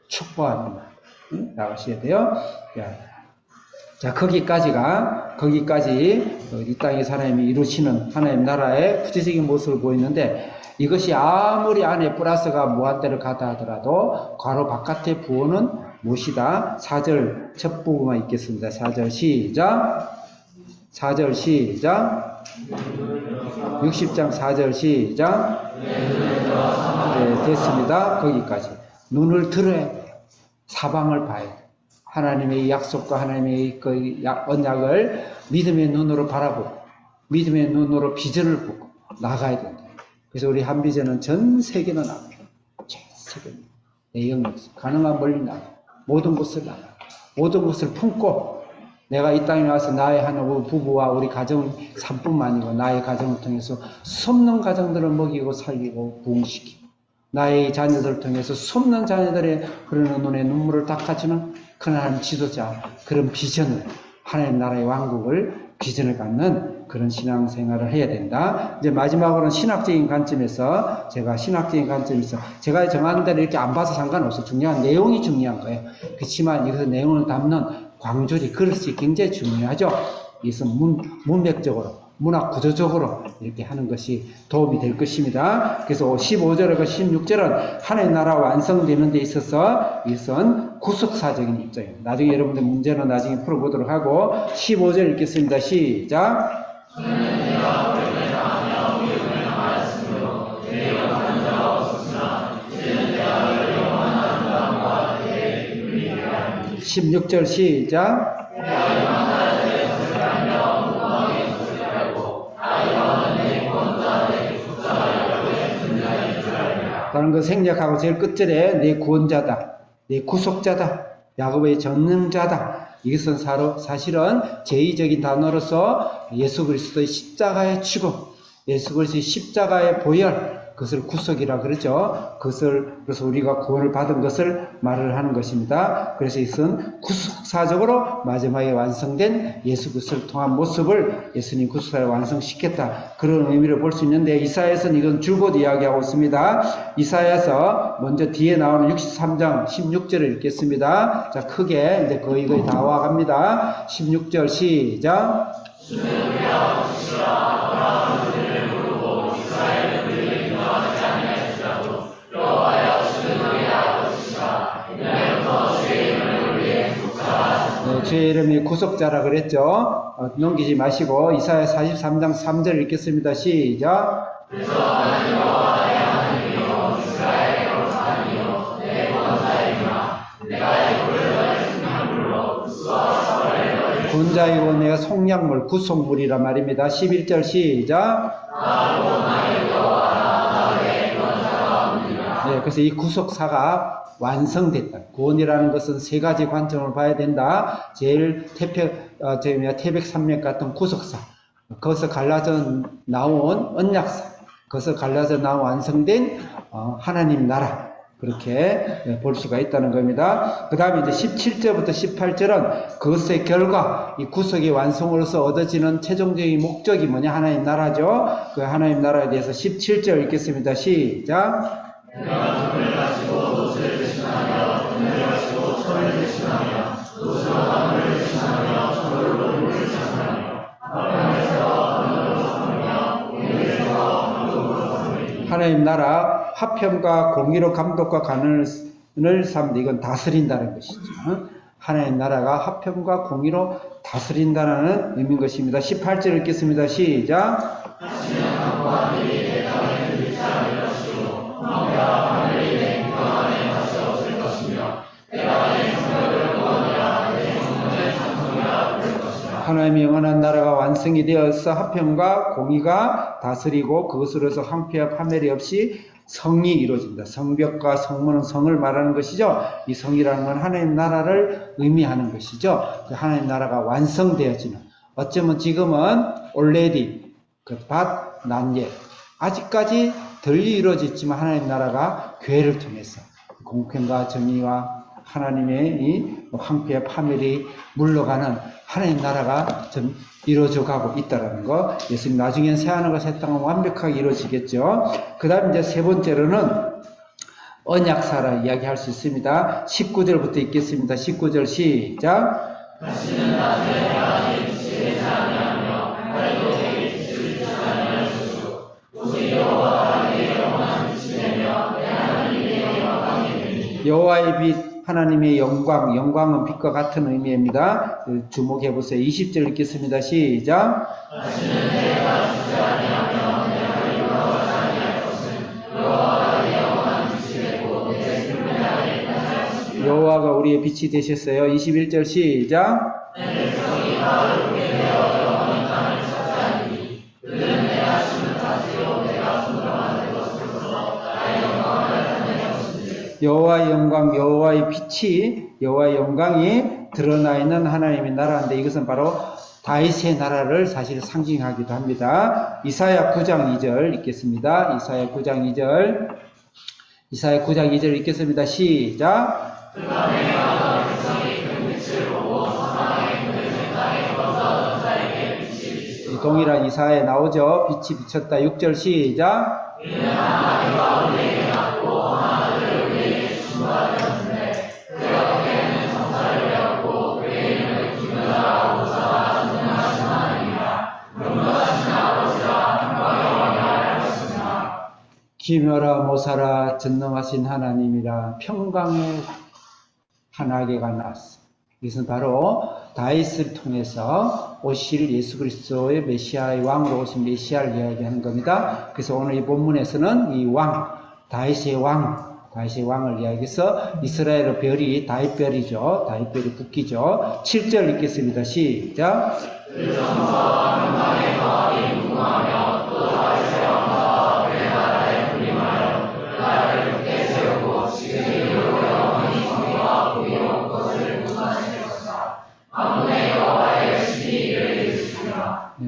축복하는 마음, 나가셔야 돼요. 자, 거기까지 이 땅의 하나님이 이루시는 하나님 나라의 구체적인 모습을 보이는데, 이것이 아무리 안에 플러스가 무한대를 가다 하더라도 괄호 바깥의 부호는 무엇이다? 4절 첫 부분만 읽겠습니다. 4절 시작. 4절 시작. 60장 4절 시작. 네, 됐습니다. 거기까지. 눈을 들어야 돼요. 사방을 봐야 돼요. 하나님의 약속과 하나님의 그 언약을 믿음의 눈으로 바라보고, 믿음의 눈으로 비전을 보고 나가야 된다. 그래서 우리 한비전은 전 세계로 나갑니다. 전 세계. 내 영역, 가능한 멀리 나가. 모든 곳을 나가. 모든 곳을 품고, 내가 이 땅에 와서 나의 한 부부와 우리 가정 삶뿐만 아니고 나의 가정을 통해서 수없는 가정들을 먹이고 살리고 부흥시키고, 나의 자녀들을 통해서 수없는 자녀들의 흐르는 눈에 눈물을 닦아주는 그 하나님 지도자, 그런 비전을, 하나님 나라의 왕국을 비전을 갖는 그런 신앙생활을 해야 된다. 이제 마지막으로는 신학적인 관점에서, 제가 정하는 대로 이렇게 안 봐서 상관없어요. 중요한 내용이 중요한 거예요. 그렇지만 이것의 내용을 담는 광주리, 그릇이 굉장히 중요하죠. 이것은 문맥적으로, 문학 구조적으로 이렇게 하는 것이 도움이 될 것입니다. 그래서 15절과 16절은 하나님 나라 완성되는 데 있어서 이것은 구속사적인 입장입니다. 나중에 여러분들 문제는 나중에 풀어보도록 하고, 15절 읽겠습니다. 시작. 16절 시작. 다른 거 생략하고 제일 끝절에 내 구원자다, 내 구속자다, 야곱의 전능자다. 이것은 사실은 제2적인 단어로서 예수 그리스도의 십자가의 죽음, 예수 그리스도의 십자가의 보혈, 그것을 구속이라 그러죠. 그래서 우리가 구원을 받은 것을 말을 하는 것입니다. 그래서 이것은 구속사적으로 마지막에 완성된 예수 그리스도를 통한 모습을 예수님 구속사를 완성시켰다. 그런 의미를 볼 수 있는데, 이사야서는 이건 줄곧 이야기하고 있습니다. 이사야서 먼저 뒤에 나오는 63장 16절을 읽겠습니다. 자, 크게 이제 거의 다 와갑니다. 16절 시작. 주의 이름이 구속자라 그랬죠. 넘기지 마시고 이사야 43장 3절 읽겠습니다. 시작. 군자이고 내가 속량물 구속물이라 말입니다. 11절 시작. 네, 그래서 이 구속사가 완성됐다. 구원이라는 것은 세 가지 관점을 봐야 된다. 제일 태백산맥 같은 구속사, 거기서 갈라져 나온 언약사, 거기서 갈라져 나온 완성된 하나님 나라, 그렇게 볼 수가 있다는 겁니다. 그 다음에 이제 17절부터 18절은 그것의 결과, 이 구속의 완성으로서 얻어지는 최종적인 목적이 뭐냐? 하나님 나라죠. 그 하나님 나라에 대해서 17절 읽겠습니다. 시작. 내가 금을 가지고 노스를 대신하며 금을 가지고 철을 대신하며 노스와 나무를 대신하며 철로 물을 대신하며 화평에서 언덕으로 삼으며 공의에서 감독으로 삼으리. 하나님 나라 화평과 공의로 감독과 간언을 삼는다. 이건 다스린다는 것이죠. 하나님 나라가 화평과 공의로 다스린다는 의미인 것입니다. 18절 읽겠습니다. 시작. 하나님의 영원한 나라가 완성이 되어서 화평과 공의가 다스리고 그것으로서 황폐와 파멸이 없이 성이 이루어진다. 성벽과 성문은 성을 말하는 것이죠. 이 성이라는 건 하나님 나라를 의미하는 것이죠. 하나님 나라가 완성되어지는, 어쩌면 지금은 already 그 밭 난예 아직까지 덜 이루어졌지만 하나님 나라가 교회를 통해서 공평과 정의와 하나님의 이 황폐와 파멸이 물러가는 하나님 나라가 좀 이루어져 가고 있다는 거. 예수님 나중엔 새하늘과 새 땅은 완벽하게 이루어지겠죠. 그 다음 이제 세 번째로는 언약사라 이야기할 수 있습니다. 19절부터 읽겠습니다. 19절 시작. 다시는 나중에 하나님 주시에 대하며 하나님도 내게 주시를 주시하며 주시고 오직 여호와 하나님의 영원한 주시며 내 하나님의 영광이 되니. 여호와의 빛 하나님의 영광, 영광은 빛과 같은 의미입니다. 주목해 보세요. 20절 읽겠습니다. 시작. 다시는 내가 주지 아니하며 내가 이루어가지 아니할 것은 여호와의 영원한 빛이 되고 내 생명의 날에 나타날 것이며. 여호와가 우리의 빛이 되셨어요. 21절 시작. 내 백성이 나를 보게 되어 영원히 땅을 찾아하니 그들은 내가 심은 가지로 내가 순종하는 것으로서 나의 영광을 나타낼 것인지. 여호와의 영광, 여호와의 빛이, 여호와의 영광이 드러나 있는 하나님의 나라인데 이것은 바로 다윗의 나라를 사실 상징하기도 합니다. 이사야 9장 2절 읽겠습니다. 이사야 9장 2절. 이사야 9장 2절 읽겠습니다. 시작. 그가 내가 백성이 그 빛을 보고 사망의 그들의 땅에 거서 자에게 빛이 비치고. 동일한 이사야에 나오죠. 빛이 비쳤다. 6절 시작. 이는 하나님과 우리에게 낳고 하나님을 우리에게 주신바 되었는데 그 옆에는 정사를 배웠고 그의 이름을 기묘하고 사와 전능하신 하나님이라 영원하신 아버지라 평강의 왕이라 할 것이니라. 기묘라 모사라 전능하신 하나님이라 평강의 하나님가 나왔어. 이것은 바로 다윗을 통해서 오실 예수 그리스도의 메시아의 왕으로 오신 메시아를 이야기하는 겁니다. 그래서 오늘 이 본문에서는 이 왕, 다윗의 왕을 이야기해서 이스라엘의 별이 다윗별이죠. 다윗별이 국기죠. 7절 읽겠습니다. 시작. 그 정서와 평강의 거하기 무궁하며 또 다윗의 왕과 그의 나라에 군림하여 그 나라를 굳게 세우고 지금 이후로 영원히 정의와 공의로 그것을 구원하실 것이다. 아무의 여호와의 열심히 이를 이루시리라.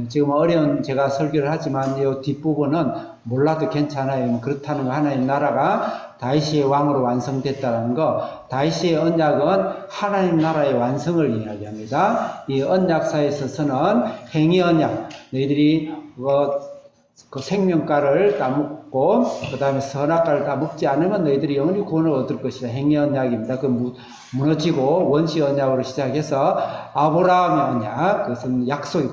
지금 어려운 제가 설교를 하지만 이 뒷부분은 몰라도 괜찮아요. 그렇다는 거, 하나님 나라가 다윗의 왕으로 완성됐다는 거. 다윗의 언약은 하나님 나라의 완성을 이야기합니다. 이 언약사에 있어서는 행위 언약, 너희들이 그 생명가를 따먹고 그 다음에 선악과를 따먹지 않으면 너희들이 영원히 구원을 얻을 것이다. 행위 언약입니다. 그 무너지고 원시 언약으로 시작해서 아브라함의 언약, 그것은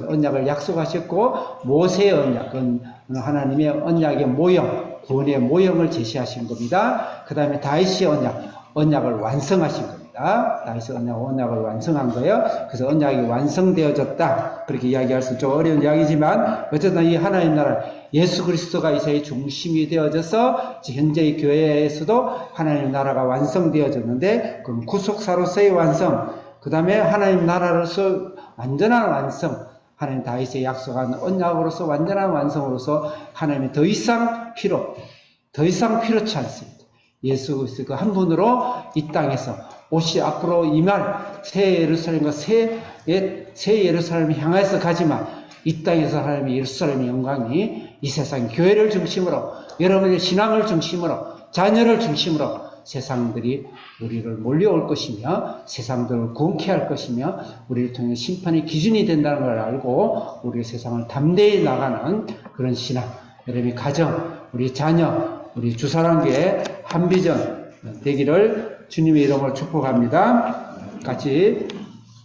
언약을 약속하셨고, 모세의 언약, 그건 하나님의 언약의 모형, 구원의 모형을 제시하신 겁니다. 그 다음에 다윗의 언약, 언약을 완성하신 겁니다. 다윗이 언약을 완성한 거예요. 그래서 언약이 완성되어졌다. 그렇게 이야기할 수 좀 어려운 이야기지만 어쨌든 이 하나님 나라 예수 그리스도가 이 세상의 중심이 되어져서 현재의 교회에서도 하나님 나라가 완성되어졌는데 그럼 구속사로서의 완성, 그 다음에 하나님 나라로서 완전한 완성, 하나님 다윗의 약속한 언약으로서 완전한 완성으로서 하나님이 더 이상 필요치 않습니다. 예수 그리스도 그 한 분으로 이 땅에서 옷이 앞으로 임할 새 예루살렘과 새 예루살렘을 향해서 가지만 이 땅에서 하나님의 예루살렘의 영광이 이 세상 교회를 중심으로 여러분의 신앙을 중심으로 자녀를 중심으로 세상들이 우리를 몰려올 것이며 세상들을 구원케 할 것이며 우리를 통해 심판의 기준이 된다는 걸 알고 우리 세상을 담대히 나가는 그런 신앙, 여러분의 가정, 우리 자녀, 우리 주사랑교회 한비전 되기를 주님의 이름으로 축복합니다. 같이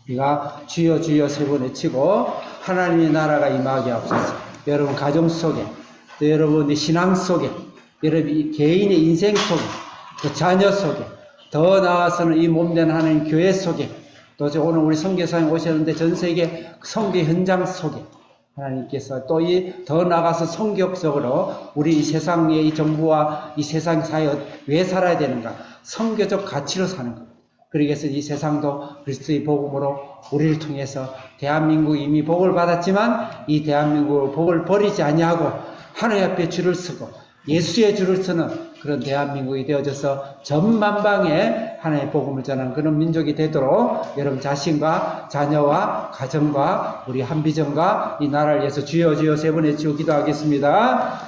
우리가 주여 주여 세 번 외치고 하나님의 나라가 임하게 하옵소서. 여러분 가정 속에, 또 여러분의 신앙 속에, 여러분 개인의 인생 속에, 또 자녀 속에, 더 나아가서는 이 몸된 하나님 교회 속에, 또 오늘 우리 선교사님 오셨는데 전 세계 선교 현장 속에 하나님께서 또 더 나아가서 성격적으로 우리 이 세상의 이 정부와 이 세상 사회에 왜 살아야 되는가? 성교적 가치로 사는 겁니다. 그러기 위해서 이 세상도 그리스도의 복음으로 우리를 통해서 대한민국이 이미 복을 받았지만 이 대한민국을 복을 버리지 아니하고 하나님 앞에 줄을 서고 예수의 줄을 서는 그런 대한민국이 되어져서 전만방에 하나님의 복음을 전하는 그런 민족이 되도록 여러분 자신과 자녀와 가정과 우리 한비전과 이 나라를 위해서 주여 주여 세 번 외치고 기도하겠습니다.